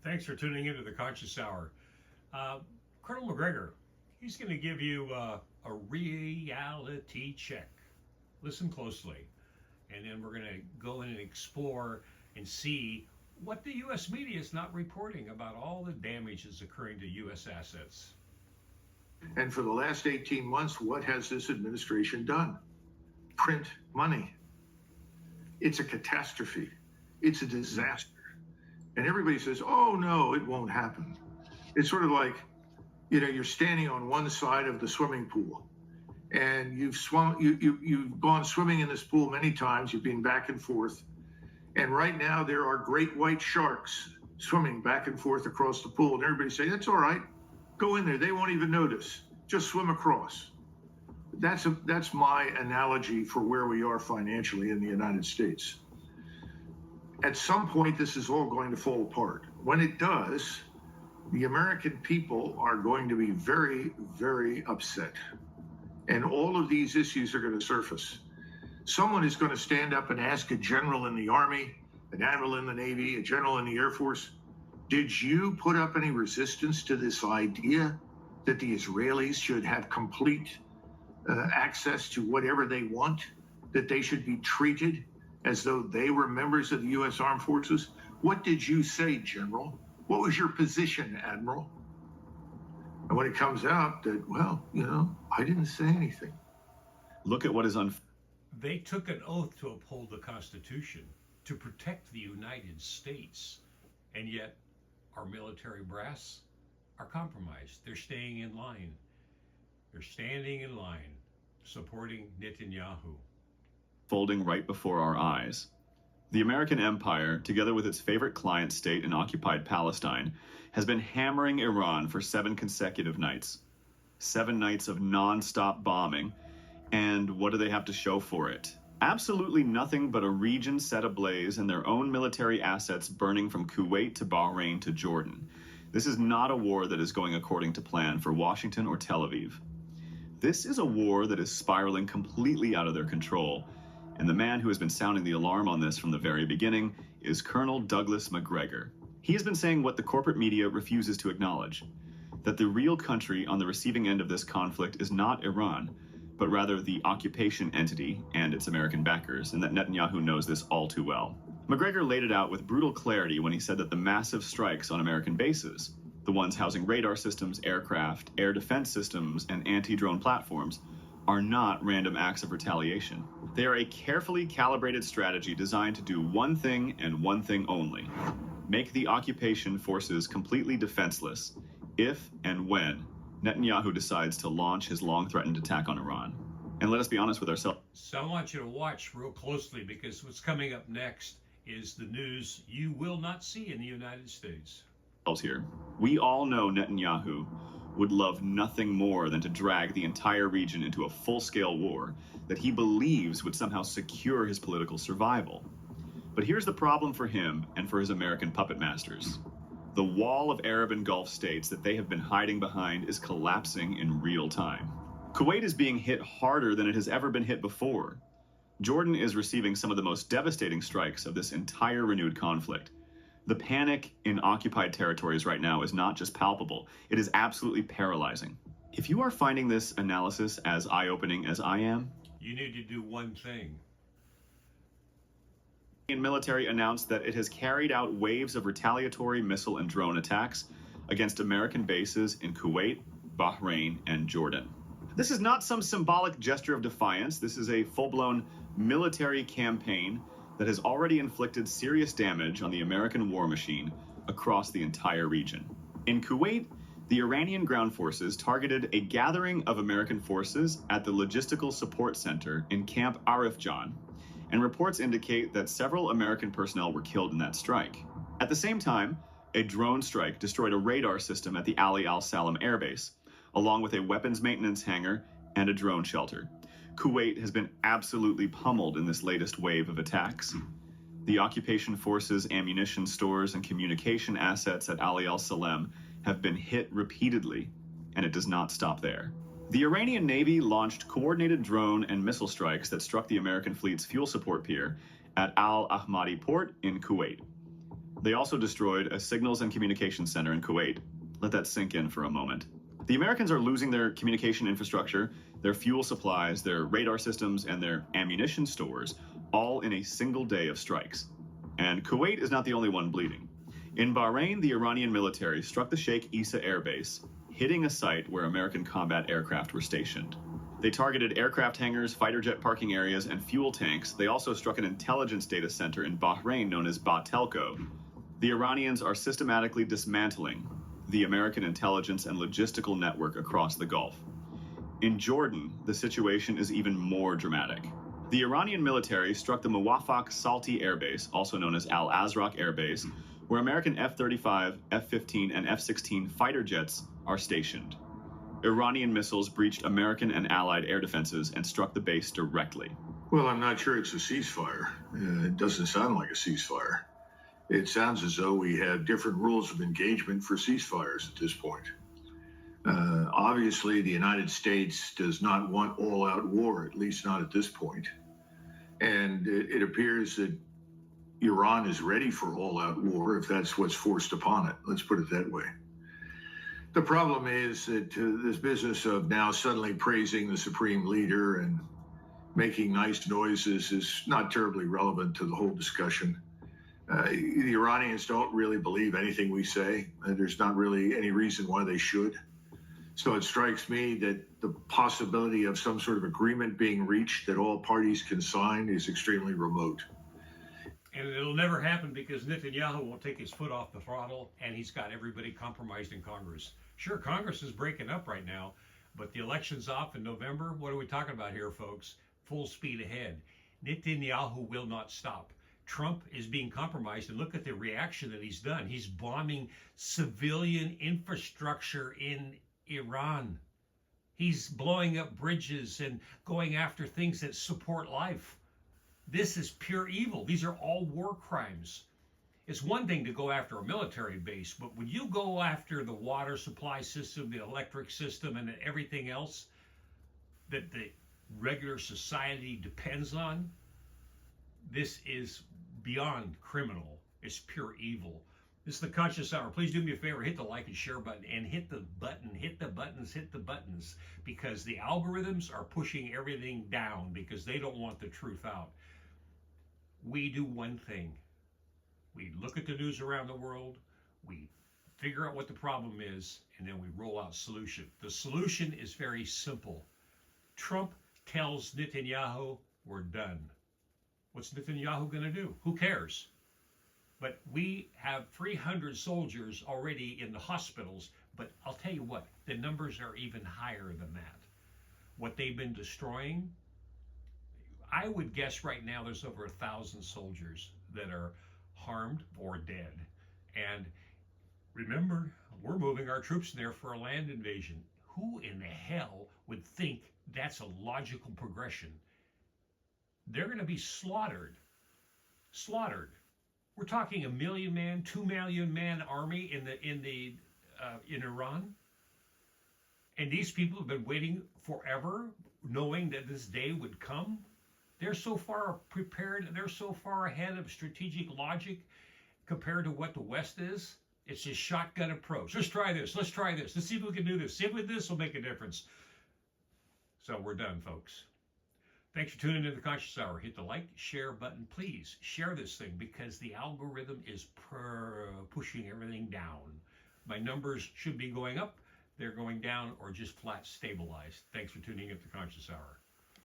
Thanks for tuning into the Conscious Hour. Uh, Colonel McGregor, he's going to give you a reality check. Listen closely, and then we're going to go in and explore and see what the U.S. media is not reporting about all the damage that's occurring to U.S. assets. And for the last 18 months, what has this administration done? Print money. It's a catastrophe. It's a disaster. And everybody says, oh, no, it won't happen. It's sort of like, you're standing on one side of the swimming pool and you've gone swimming in this pool many times. You've been back and forth. And right now there are great white sharks swimming back and forth across the pool. And everybody say, that's all right. Go in there. They won't even notice. Just swim across. That's my analogy for where we are financially in the United States. At some point, this is all going to fall apart. When it does, the American people are going to be very, very upset. And all of these issues are going to surface. Someone is going to stand up and ask a general in the Army, an admiral in the Navy, a general in the Air Force, did you put up any resistance to this idea that the Israelis should have complete access to whatever they want, that they should be treated as though they were members of the U.S. Armed Forces? What did you say, General? What was your position, Admiral? And when it comes out that, well, I didn't say anything. Look at what is They took an oath to uphold the Constitution, to protect the United States, and yet our military brass are compromised. They're staying in line. They're standing in line, supporting Netanyahu. Folding right before our eyes. The American empire, together with its favorite client state in occupied Palestine, has been hammering Iran for 7 consecutive nights. 7 nights of non-stop bombing. And what do they have to show for it? Absolutely nothing but a region set ablaze and their own military assets burning from Kuwait to Bahrain to Jordan. This is not a war that is going according to plan for Washington or Tel Aviv. This is a war that is spiraling completely out of their control. And the man who has been sounding the alarm on this from the very beginning is Colonel Douglas Macgregor. He has been saying what the corporate media refuses to acknowledge, that the real country on the receiving end of this conflict is not Iran, but rather the occupation entity and its American backers, and that Netanyahu knows this all too well. Macgregor laid it out with brutal clarity when he said that the massive strikes on American bases, the ones housing radar systems, aircraft, air defense systems, and anti-drone platforms, are not random acts of retaliation. They are a carefully calibrated strategy designed to do one thing and one thing only: make the occupation forces completely defenseless if and when Netanyahu decides to launch his long-threatened attack on Iran. And let us be honest with ourselves. So I want you to watch real closely, because what's coming up next is the news you will not see in the United States. Here, we all know Netanyahu would love nothing more than to drag the entire region into a full-scale war that he believes would somehow secure his political survival. But here's the problem for him and for his American puppet masters. The wall of Arab and Gulf states that they have been hiding behind is collapsing in real time. Kuwait is being hit harder than it has ever been hit before. Jordan is receiving some of the most devastating strikes of this entire renewed conflict. The panic in occupied territories right now is not just palpable, it is absolutely paralyzing. If you are finding this analysis as eye-opening as I am, you need to do one thing. The military announced that it has carried out waves of retaliatory missile and drone attacks against American bases in Kuwait, Bahrain, and Jordan. This is not some symbolic gesture of defiance. This is a full-blown military campaign that has already inflicted serious damage on the American war machine across the entire region. In Kuwait, the Iranian ground forces targeted a gathering of American forces at the Logistical Support Center in Camp Arifjan, and reports indicate that several American personnel were killed in that strike. At the same time, a drone strike destroyed a radar system at the Ali al-Salam airbase, along with a weapons maintenance hangar and a drone shelter. Kuwait has been absolutely pummeled in this latest wave of attacks. The occupation forces' ammunition stores and communication assets at Ali al-Salam have been hit repeatedly, and it does not stop there. The Iranian Navy launched coordinated drone and missile strikes that struck the American fleet's fuel support pier at Al Ahmadi port in Kuwait. They also destroyed a signals and communications center in Kuwait. Let that sink in for a moment. The Americans are losing their communication infrastructure, their fuel supplies, their radar systems, and their ammunition stores, all in a single day of strikes. And Kuwait is not the only one bleeding. In Bahrain, the Iranian military struck the Sheikh Issa Air Base, hitting a site where American combat aircraft were stationed. They targeted aircraft hangars, fighter jet parking areas, and fuel tanks. They also struck an intelligence data center in Bahrain known as Batelco. The Iranians are systematically dismantling the American intelligence and logistical network across the Gulf. In Jordan, the situation is even more dramatic. The Iranian military struck the Muwafaq Salti Air Base, also known as Al Azraq Air Base, where American F-35, F-15, and F-16 fighter jets are stationed. Iranian missiles breached American and Allied air defenses and struck the base directly. Well, I'm not sure it's a ceasefire. It doesn't sound like a ceasefire. It sounds as though we have different rules of engagement for ceasefires at this point. Obviously, the United States does not want all-out war, at least not at this point. And it appears that Iran is ready for all-out war if that's what's forced upon it. Let's put it that way. The problem is that this business of now suddenly praising the supreme leader and making nice noises is not terribly relevant to the whole discussion. The Iranians don't really believe anything we say. There's not really any reason why they should. So it strikes me that the possibility of some sort of agreement being reached that all parties can sign is extremely remote. And it'll never happen because Netanyahu won't take his foot off the throttle, and he's got everybody compromised in Congress. Sure, Congress is breaking up right now, but the election's off in November. What are we talking about here, folks? Full speed ahead. Netanyahu will not stop. Trump is being compromised, and look at the reaction that he's done. He's bombing civilian infrastructure in Iran. He's blowing up bridges and going after things that support life. This is pure evil. These are all war crimes. It's one thing to go after a military base, but when you go after the water supply system, the electric system, and everything else that the regular society depends on, this is beyond criminal. It's pure evil. This is the Conscious Hour. Please do me a favor, hit the like and share button, and hit the button, hit the buttons, because the algorithms are pushing everything down because they don't want the truth out. We do one thing. We look at the news around the world, we figure out what the problem is, and then we roll out solution. The solution is very simple. Trump tells Netanyahu, we're done. What's Netanyahu going to do? Who cares? But we have 300 soldiers already in the hospitals, but I'll tell you what, the numbers are even higher than that. What they've been destroying, I would guess right now there's over 1,000 soldiers that are harmed or dead. And remember, we're moving our troops there for a land invasion. Who in the hell would think that's a logical progression? They're going to be slaughtered. Slaughtered. We're talking 1 million man, 2 million man army in Iran. And these people have been waiting forever, knowing that this day would come. They're so far prepared, they're so far ahead of strategic logic compared to what the West is. It's just shotgun approach. Let's try this, let's try this. Let's see if we can do this. See if this will make a difference. So we're done, folks. Thanks for tuning in to the Conscious Hour. Hit the like, share button. Please share this thing because the algorithm is pushing everything down. My numbers should be going up. They're going down or just flat stabilized. Thanks for tuning in to the Conscious Hour.